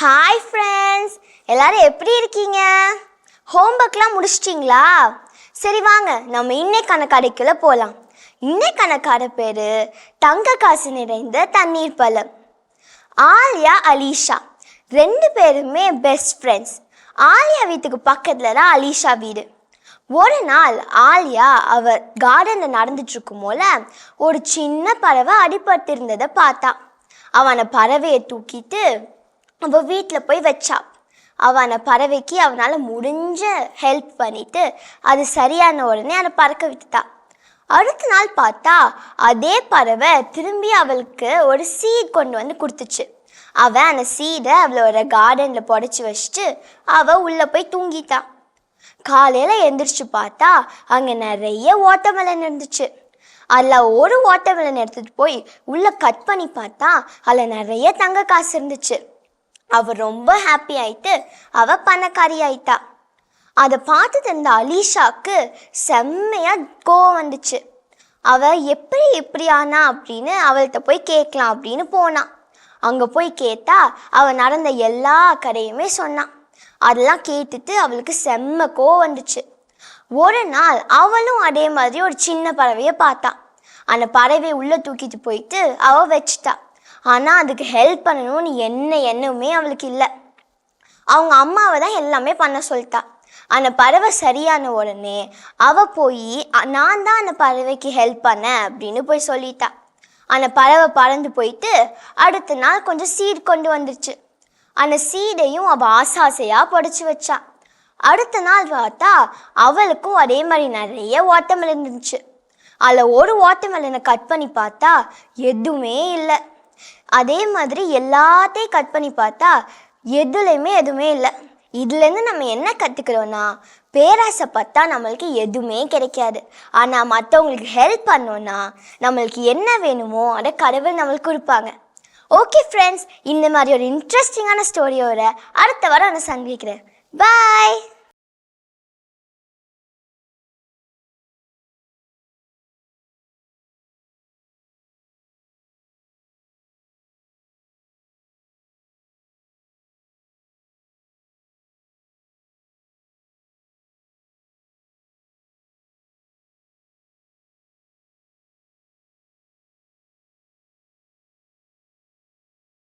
Hi friends, எல்லாரும் எப்படி இருக்கீங்க? ஹோம்ஒர்க்லாம் முடிச்சிட்டிங்களா? சரி வாங்க நம்ம இன்னைக்கான கதைக்குள்ள போகலாம். இன்னைக்கான கதை பேர் தங்க காசு நிறைந்த தண்ணீர் பழம். ஆலியா அலீஷா ரெண்டு பேருமே பெஸ்ட் ஃப்ரெண்ட்ஸ். ஆலியா வீட்டுக்கு பக்கத்தில் தான் அலீஷா வீடு. ஒரு நாள் ஆலியா அவள் கார்டனில் நடந்துட்டு இருக்கும் போல ஒரு சின்ன பறவை அடிபட்டு இருந்ததை பார்த்தா. அவனை பறவையை தூக்கிட்டு அவள் வீட்டில் போய் வச்சா. அவனை பறவைக்கு அவனால் முடிஞ்ச ஹெல்ப் பண்ணிட்டு அது சரியான உடனே அதை பறக்க விட்டுட்டா. அடுத்த நாள் பார்த்தா அதே பறவை திரும்பி அவளுக்கு ஒரு சீட் கொண்டு வந்து கொடுத்துச்சு. அவன் அந்த சீடை அவளோட கார்டனில் புடைச்சி வச்சுட்டு அவள் உள்ளே போய் தூங்கிட்டான். காலையில் எந்திரிச்சு பார்த்தா அங்கே நிறைய வாட்டர்மெலன் இருந்துச்சு. அதில் ஒரு வாட்டர்மெலன் எடுத்துகிட்டு போய் உள்ளே கட் பண்ணி பார்த்தா அதில் நிறைய தங்க காசு இருந்துச்சு. அவள் ரொம்ப ஹாப்பி ஆயிட்டு அவள் பணக்காரி ஆயிட்டா. அதை பார்த்துட்டு இருந்த அலீஷாவுக்கு செம்மையாக கோவம் வந்துச்சு. அவள் எப்படி ஆனா அப்படின்னு அவள்கிட்ட போய் கேட்கலாம் அப்படின்னு போனான். அங்கே போய் கேட்டா அவள் நடந்த எல்லா கதையுமே சொன்னான். அதெல்லாம் கேட்டுட்டு அவளுக்கு செம்ம கோவம் வந்துச்சு. ஒரு நாள் அவளும் அதே மாதிரி ஒரு சின்ன பறவையை பார்த்தான். அந்த பறவையை உள்ளே தூக்கிட்டு போயிட்டு அவள் வச்சுட்டா. ஆனால் அதுக்கு ஹெல்ப் பண்ணணும்னு எண்ணமே அவளுக்கு இல்லை. அவங்க அம்மாவை தான் எல்லாமே பண்ண சொல்லிட்டா. அந்த பறவை சரியான உடனே அவள் போய் நான் தான் அந்த பறவைக்கு ஹெல்ப் பண்ணேன் அப்படின்னு போய் சொல்லிட்டா. அந்த பறவை பறந்து போயிட்டு அடுத்த நாள் கொஞ்சம் சீட் கொண்டு வந்துருச்சு. அந்த சீடையும் அவள் ஆசையாக புடைச்சி வச்சா. அடுத்த நாள் பார்த்தா அவளுக்கும் அதே மாதிரி நிறைய வாட்டர்மெலன் இருந்துச்சு. அதில் ஒரு வாட்டர்மெலனை கட் பண்ணி பார்த்தா எதுவுமே இல்லை. அதே மாதிரி எல்லாத்தையும் கட் பண்ணி பார்த்தா எதுவுமே இல்லை. இதுலேருந்து நம்ம என்ன கற்றுக்கிறோன்னா, பேராசைப்பட்டா நம்மளுக்கு எதுவுமே கிடைக்காது. ஆனால் மற்றவங்களுக்கு ஹெல்ப் பண்ணோன்னா நம்மளுக்கு என்ன வேணுமோ அதை கடவுள் நம்மளுக்கு கொடுப்பாங்க. ஓகே ஃப்ரெண்ட்ஸ், இந்த மாதிரி ஒரு இன்ட்ரெஸ்டிங்கான ஸ்டோரியோட அடுத்த வாரம் நான் சந்திக்கிறேன். பாய்.